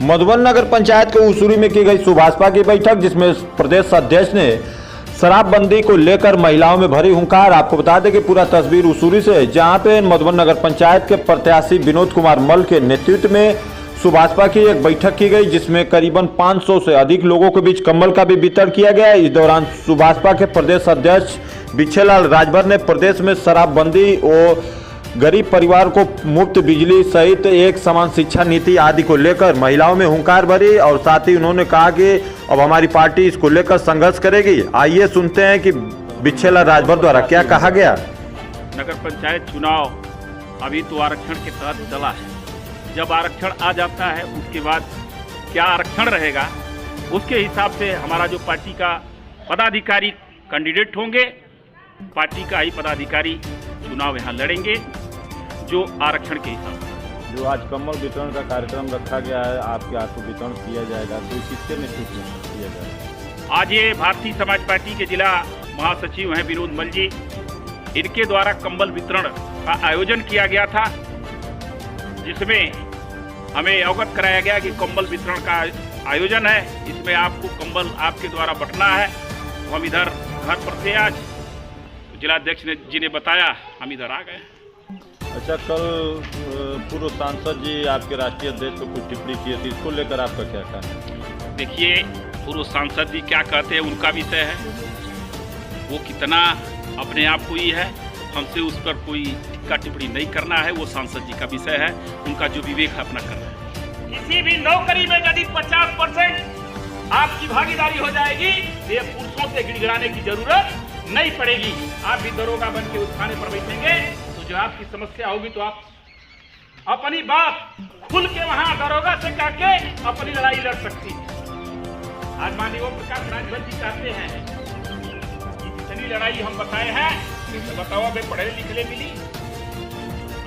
मधुबन नगर पंचायत के उसूरी में की गई सुभाषपा की बैठक, जिसमें प्रदेश अध्यक्ष ने शराबबंदी को लेकर महिलाओं में भरी हुंकार। आपको बता दें कि पूरा तस्वीर उसूरी से, जहां पे मधुबन नगर पंचायत के प्रत्याशी विनोद कुमार मल के नेतृत्व में सुभाषपा की एक बैठक की गई, जिसमें करीबन 500 से अधिक लोगों के बीच कम्बल का भी वितरण किया गया। इस दौरान सुभाषपा के प्रदेश अध्यक्ष बिछेलाल राजभर ने प्रदेश में शराबबंदी और गरीब परिवार को मुफ्त बिजली सहित एक समान शिक्षा नीति आदि को लेकर महिलाओं में हुंकार भरी, और साथ ही उन्होंने कहा कि अब हमारी पार्टी इसको लेकर संघर्ष करेगी। आइए सुनते हैं कि बिछेलाल राजभर द्वारा क्या कहा गया। नगर पंचायत चुनाव अभी तो आरक्षण के तहत चला है। जब आरक्षण आ जाता है उसके बाद क्या आरक्षण रहेगा, उसके हिसाब से हमारा जो पार्टी का पदाधिकारी कैंडिडेट होंगे, पार्टी का ही पदाधिकारी चुनाव यहाँ लड़ेंगे जो आरक्षण के हिसाब से। जो आज कम्बल वितरण का कार्यक्रम रखा गया है, आपके हाथों वितरण किया जाएगा, तो किसके नेतृत्व में किया जाएगा? आज ये भारतीय समाज पार्टी के जिला महासचिव हैं विनोद मल जी, इनके द्वारा कम्बल वितरण का आयोजन किया गया था, जिसमें हमें अवगत कराया गया कि कम्बल वितरण का आयोजन है, इसमें आपको कम्बल आपके द्वारा बंटना है। तो हम इधर घर पर थे आज, जिलाध्यक्ष जी ने बताया, हम इधर आ गए। अच्छा, कल पूर्व सांसद जी आपके राष्ट्रीय अध्यक्ष को कुछ टिप्पणी की थी, इसको लेकर आपका क्या कहना है? देखिए, पूर्व सांसद जी क्या कहते हैं उनका विषय है, वो कितना अपने आप को ही है, हमसे उस पर कोई टिक्का टिप्पणी नहीं करना है, वो सांसद जी का विषय है, उनका जो विवेक है अपना करना है। किसी भी नौकरी में यदि 50% आपकी भागीदारी हो जाएगी, ये पुरुषों से गिड़गिड़ाने की जरूरत नहीं पड़ेगी। आप भी दरोगा बन के उस थाने पर बैठेंगे तो जो आपकी समस्या होगी तो आप अपनी बात खुल के वहां दरोगा से करके अपनी लड़ाई लड़ सकती है। आज माननीय ओम प्रकाश राजभर जी चाहते हैं कि जितनी लड़ाई हम बताए हैं, तो बताओ वे पढ़े लिखले मिली।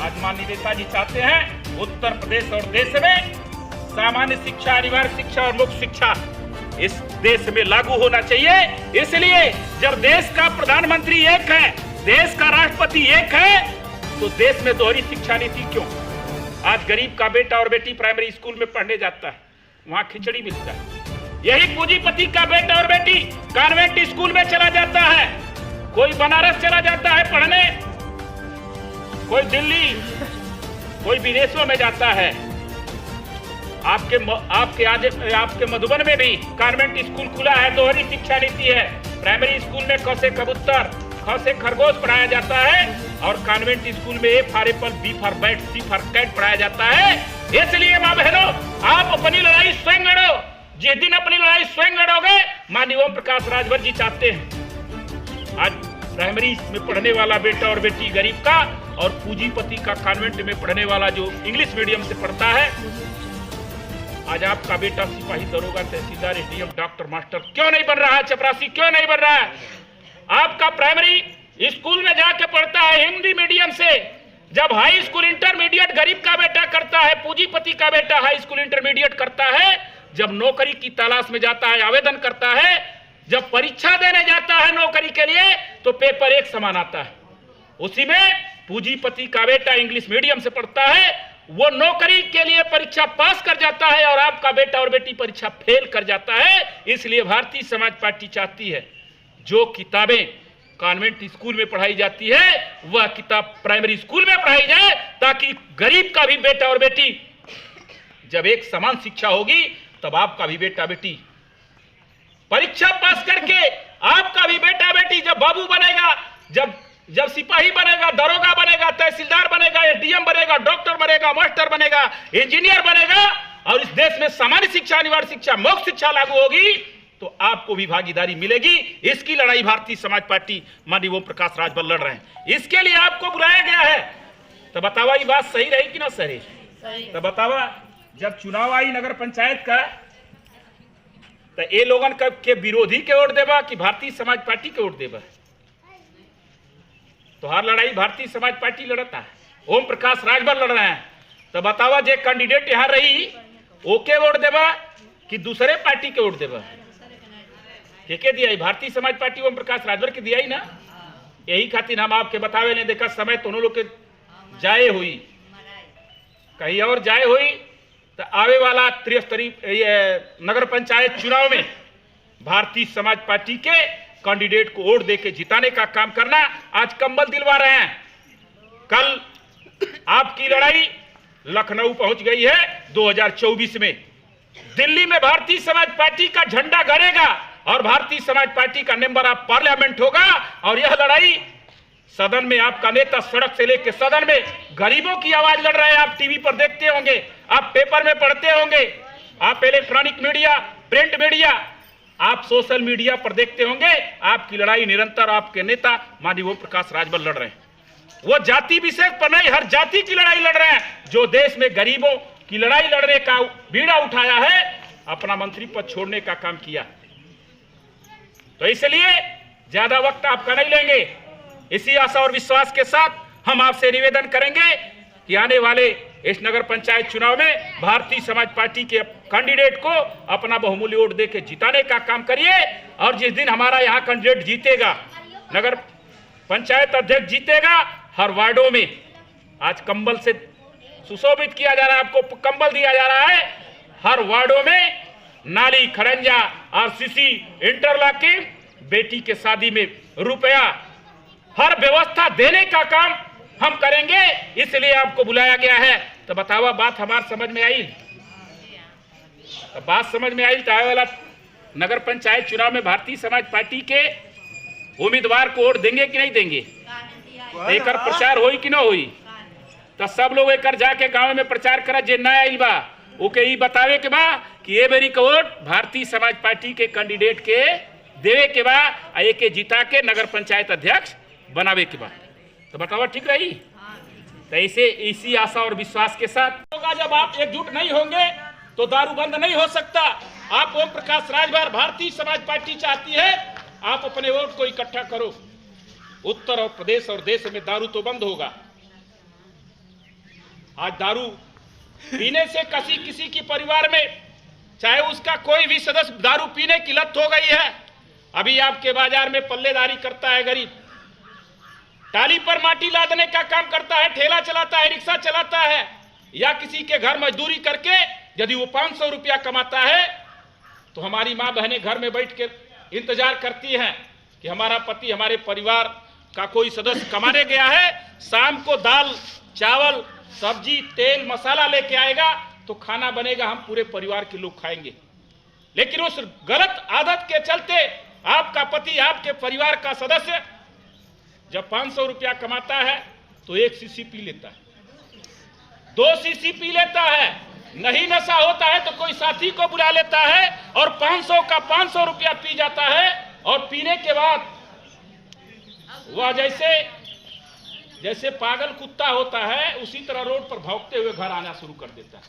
आज माननीय नेताजी चाहते हैं उत्तर प्रदेश और देश में सामान्य शिक्षा, अनिवार्य शिक्षा और मुख्य शिक्षा इस देश में लागू होना चाहिए। इसलिए जब देश का प्रधानमंत्री एक है, देश का राष्ट्रपति एक है, तो देश में दोहरी शिक्षा नीति क्यों? आज गरीब का बेटा और बेटी प्राइमरी स्कूल में पढ़ने जाता है, वहां खिचड़ी मिलता है। यही पूंजीपति का बेटा और बेटी कॉन्वेंट स्कूल में चला जाता है, कोई बनारस चला जाता है पढ़ने, कोई दिल्ली, कोई विदेशों में जाता है। आपके मधुबन में भी कॉन्वेंट स्कूल खुला है, दोहरी शिक्षा नीति है। प्राइमरी स्कूल में क से कबूतर, ख से खरगोश पढ़ाया जाता है, और कॉन्वेंट स्कूल में A for apple, B for bat, C for cat पढ़ाया जाता है। इसलिए माँ बहनों, आप अपनी लड़ाई स्वयं लड़ो। जिस दिन अपनी लड़ाई स्वयं लड़ोगे, माननीय ओम प्रकाश राजभर जी चाहते हैं आज प्राइमरी में पढ़ने वाला बेटा और बेटी गरीब का, और पूंजीपति का कॉन्वेंट में पढ़ने वाला जो इंग्लिश मीडियम से पढ़ता है, आज आपका बेटा सिपाही, दरोगा, तहसीलदार, SDM, डॉक्टर, मास्टर क्यों नहीं बन रहा है? चपरासी क्यों नहीं बन रहा है? आपका प्राइमरी स्कूल में जाके पढ़ता है हिंदी मीडियम से। जब हाई स्कूल इंटरमीडिएट गरीब का बेटा करता है, पूंजीपति का बेटा हाई स्कूल इंटरमीडिएट करता है, जब नौकरी की तलाश में जाता है, आवेदन करता है, जब परीक्षा देने जाता है नौकरी के लिए, तो पेपर एक समान आता है। उसी में पूंजीपति का बेटा इंग्लिश मीडियम से पढ़ता है, वो नौकरी के लिए परीक्षा पास कर जाता है, और आपका बेटा और बेटी परीक्षा फेल कर जाता है। इसलिए भारतीय समाज पार्टी चाहती है जो किताबें कॉन्वेंट स्कूल में पढ़ाई जाती है, वह किताब प्राइमरी स्कूल में पढ़ाई जाए, ताकि गरीब का भी बेटा और बेटी, जब एक समान शिक्षा होगी, तब आपका भी बेटा बेटी परीक्षा पास करके, आपका भी बेटा बेटी जब बाबू बनेगा, जब सिपाही बनेगा, दरोगा बनेगा, तहसीलदार बनेगा, SDM बनेगा, डॉक्टर बनेगा, मास्टर बनेगा, इंजीनियर बनेगा, और इस देश में सामान्य शिक्षा, अनिवार्य शिक्षा, मुख्य शिक्षा लागू होगी, तो आपको भी भागीदारी मिलेगी। इसकी लड़ाई भारतीय समाज पार्टी माननीय ओम प्रकाश राजभर लड़ रहे हैं। इसके लिए आपको बुलाया गया है। तो बतावा ये बात सही रही कि ना सही? तो बतावा, जब चुनाव आई नगर पंचायत का, तो ये लोगन के विरोधी के वोट देवा कि भारतीय समाज पार्टी के वोट देवा? तो हर लड़ाई भारतीय समाज पार्टी लड़ता है, ओम प्रकाश राजभर लड़ रहे हैं। तो बतावा, जे कैंडिडेट यहाँ रही ओके वोट देवा कि दूसरे पार्टी के वोट देवा? के दिया? भारतीय समाज पार्टी ओम प्रकाश राजभर के दिया ही ना। यही खातिर हम आपके बतावे ने देखा समय तो लोग के जाए हुई, कहीं और जाए हुई, तो आवे वाला त्रिस्तरीय नगर पंचायत चुनाव में भारतीय समाज पार्टी के कैंडिडेट को वोट देके जिताने का काम करना। आज कंबल दिलवा रहे हैं। कल आपकी लड़ाई लखनऊ पहुंच गई है। 2024 में दिल्ली में भारतीय समाज पार्टी का झंडा गड़ेगा और भारतीय समाज पार्टी का मेंबर ऑफ पार्लियामेंट होगा। और यह लड़ाई सदन में आपका नेता सड़क से लेकर सदन में गरीबों की आवाज लड़ रहे हैं। आप टीवी पर देखते होंगे, आप पेपर में पढ़ते होंगे, आप इलेक्ट्रॉनिक मीडिया, प्रिंट मीडिया, आप सोशल मीडिया पर देखते होंगे। आपकी लड़ाई निरंतर आपके नेता माननीय ओम प्रकाश राजभर लड़ रहे हैं। वो जाति विशेष पर नहीं, हर जाति की लड़ाई लड़ रहे हैं। जो देश में गरीबों की लड़ाई लड़ने का बीड़ा उठाया है, अपना मंत्री पद छोड़ने का काम किया। तो इसलिए ज्यादा वक्त आपका नहीं लेंगे। इसी आशा और विश्वास के साथ हम आपसे निवेदन करेंगे कि आने वाले इस नगर पंचायत चुनाव में भारतीय समाज पार्टी के कैंडिडेट को अपना बहुमूल्य वोट देकर जिताने का काम करिए। और जिस दिन हमारा यहाँ कैंडिडेट जीतेगा, नगर पंचायत अध्यक्ष जीतेगा, हर वार्डों में आज कंबल से सुशोभित किया जा रहा है, आपको कंबल दिया जा रहा है। हर वार्डों में नाली, खड़ंजा, आरसीसी, इंटरलॉकिंग, बेटी के शादी में रुपया, हर व्यवस्था देने का काम हम करेंगे। इसलिए आपको बुलाया गया है। तो बतावा, बात हमारे समझ में आई? तो बात समझ में आई तो आने वाला नगर पंचायत चुनाव में भारतीय समाज पार्टी के उम्मीदवार को वोट देंगे कि नहीं देंगे? एक प्रचार होई कि ना होई? तो सब लोग एक जाके गांव में प्रचार करा। जे नया आइल बा ओके ई बतावे के बा कि ये बेरी का वोट भारतीय समाज पार्टी के कैंडिडेट के देवे के बा, एक जिता के नगर पंचायत अध्यक्ष बनावे के बा। तो बताओ ठीक रही? तो ऐसे इसी आशा और विश्वास के साथ होगा। जब आप एकजुट नहीं होंगे तो दारू बंद नहीं हो सकता। आप ओम प्रकाश राजभर, भारतीय समाज पार्टी चाहती है आप अपने वोट को इकट्ठा करो। उत्तर और प्रदेश और देश में दारू तो बंद होगा। आज दारू पीने से किसी की परिवार में, चाहे उसका कोई भी सदस्य दारू पीने की लत हो गई है। अभी आपके बाजार में पल्लेदारी करता है गरीब, टाली पर माटी लादने का काम करता है, ठेला चलाता है, रिक्शा चलाता है, या किसी के घर मजदूरी करके यदि वो 500 रुपया कमाता है तो हमारी माँ बहनें घर में बैठ के इंतजार करती हैं कि हमारा पति, हमारे परिवार का कोई सदस्य कमाने गया है, शाम को दाल, चावल, सब्जी, तेल, मसाला लेके आएगा तो खाना बनेगा, हम पूरे परिवार के लोग खाएंगे। लेकिन उस गलत आदत के चलते आपका पति, आपके परिवार का सदस्य जब 500 रुपया कमाता है तो 1 शीशी पी लेता है, 2 शीशी पी लेता है। नहीं नशा होता है तो कोई साथी को बुला लेता है और 500 का 500 रुपया पी जाता है। और पीने के बाद वह जैसे पागल कुत्ता होता है उसी तरह रोड पर भौंकते हुए घर आना शुरू कर देता है।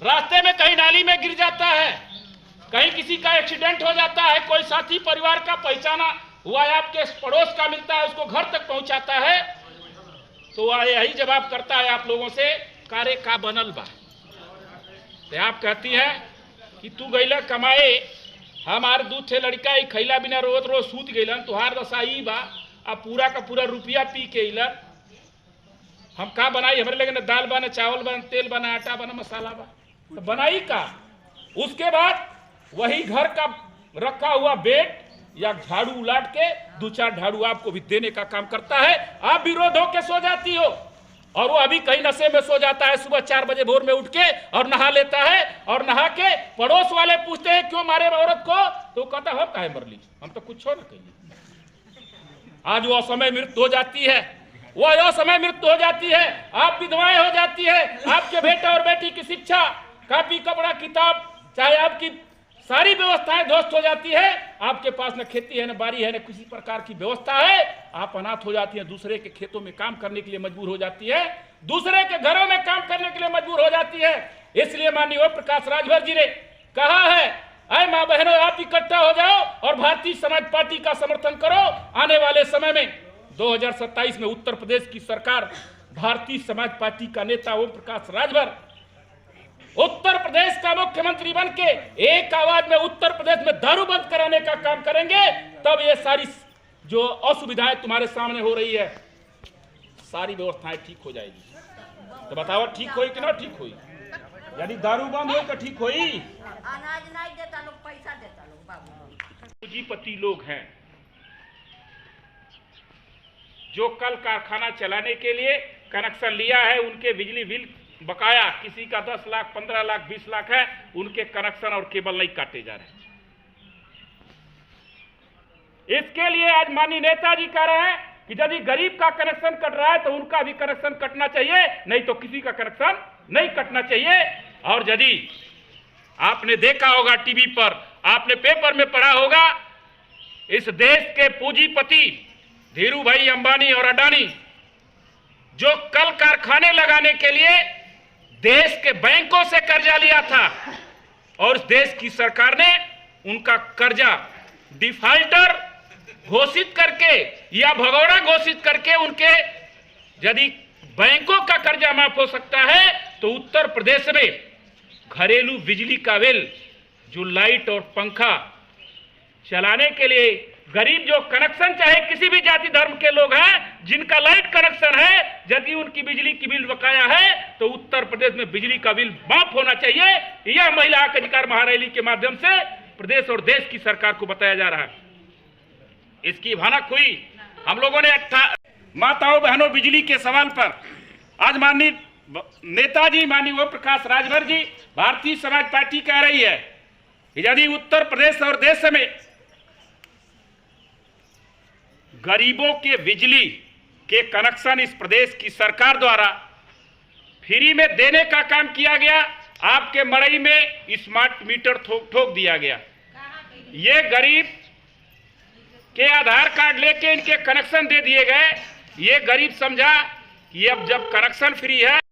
रास्ते में कहीं नाली में गिर जाता है, कहीं किसी का एक्सीडेंट हो जाता है, कोई साथी परिवार का पहचाना हुआ आपके पड़ोस का मिलता है, उसको घर तक पहुंचाता है, तो वह यही जवाब करता है आप लोगों से, कारे का बनल बा। तो आप कहती है कि तू गईला कमाए, हमार दूध थे लड़का ही खैला बिना रोज रोज सूत गईलन, तुहार दशा ई बा, अब पूरा का पूरा रुपया पी के इलन, हम का बनाई? हमारे लगे न दाल बना, चावल बना, तेल बना, आटा बना, मसाला बा, तो बनाई का? उसके बाद वही घर का रखा हुआ बेड या झाड़ू उलाट के 2-4 झाड़ू आपको भी देने का काम करता है। आप विरोध होके सो जाती हो और वो अभी कहीं नशे में सो जाता है। सुबह 4 बजे भोर में उठ के और नहा लेता है, और नहा के पड़ोस वाले पूछते हैं क्यों मारे औरत को, तो कहता हम काहे मरली, हम तो कुछ हो ना कहिए। आज वो असमय मृत्यु हो जाती है, वो असमय मृत्यु हो जाती है, आप विधवाएं हो जाती है, आपके बेटा और बेटी की शिक्षा, कापी कपड़ा किताब, चाहे आपकी सारी व्यवस्थाएं ध्वस्त हो जाती है। आपके पास न खेती है, न बाड़ी है, न किसी प्रकार की व्यवस्था है। आप अनाथ हो जाती है, दूसरे के खेतों में काम करने के लिए मजबूर हो जाती है, दूसरे के घरों में काम करने के लिए मजबूर हो जाती है। इसलिए माननीय ओम प्रकाश राजभर जी ने कहा है, अरे माँ बहनों आप इकट्ठा हो जाओ और भारतीय समाज पार्टी का समर्थन करो। आने वाले समय में 2027 में उत्तर प्रदेश की सरकार, भारतीय समाज पार्टी का नेता ओम प्रकाश राजभर उत्तर प्रदेश का मुख्यमंत्री बन के एक आवाज में उत्तर प्रदेश में दारू बंद कराने का काम करेंगे। तब ये सारी जो असुविधाएं तुम्हारे सामने हो रही है, सारी व्यवस्थाएं ठीक हो जाएगी। तो बताओ ठीक हुई कि ना ठीक हुई? यानी दारू बंद हो तो ठीक होई। अनाज नहीं देता लोग, पैसा देता लोग बाबू। पूंजीपति लोग हैं जो कल कारखाना चलाने के लिए कनेक्शन लिया है, उनके बिजली बिल बकाया किसी का 10 लाख 15 लाख 20 लाख है, उनके कनेक्शन और केबल नहीं काटे जा रहे। इसके लिए आज माननीय नेताजी कह रहे हैं कि यदि गरीब का कनेक्शन कट रहा है तो उनका भी कनेक्शन कटना चाहिए, नहीं तो किसी का कनेक्शन नहीं कटना चाहिए। और यदि आपने देखा होगा टीवी पर, आपने पेपर में पढ़ा होगा, इस देश के पूंजीपति धीरू भाई अंबानी और अडानी जो कल कारखाने लगाने के लिए देश के बैंकों से कर्जा लिया था और इस देश की सरकार ने उनका कर्जा डिफॉल्टर घोषित करके या भगोड़ा घोषित करके उनके यदि बैंकों का कर्जा माफ हो सकता है तो उत्तर प्रदेश में घरेलू बिजली का बिल जो लाइट और पंखा चलाने के लिए गरीब जो कनेक्शन चाहे किसी भी जाति धर्म के लोग हैं जिनका लाइट कनेक्शन है, यदि उनकी बिजली की बिल बकाया है तो उत्तर प्रदेश में बिजली का बिल माफ होना चाहिए। यह महिला हक अधिकार महारैली के माध्यम से प्रदेश और देश की सरकार को बताया जा रहा है। इसकी भनक हुई हम लोगों ने माताओं बहनों बिजली के सवाल पर आज माननीय नेताजी माननीय ओम प्रकाश राजभर जी भारतीय समाज पार्टी कह रही है यदि उत्तर प्रदेश और देश में गरीबों के बिजली के कनेक्शन इस प्रदेश की सरकार द्वारा फ्री में देने का काम किया गया, आपके मड़ई में स्मार्ट मीटर ठोक दिया गया। ये गरीब के आधार कार्ड लेके इनके कनेक्शन दे दिए गए। ये गरीब समझा कि अब जब कनेक्शन फ्री है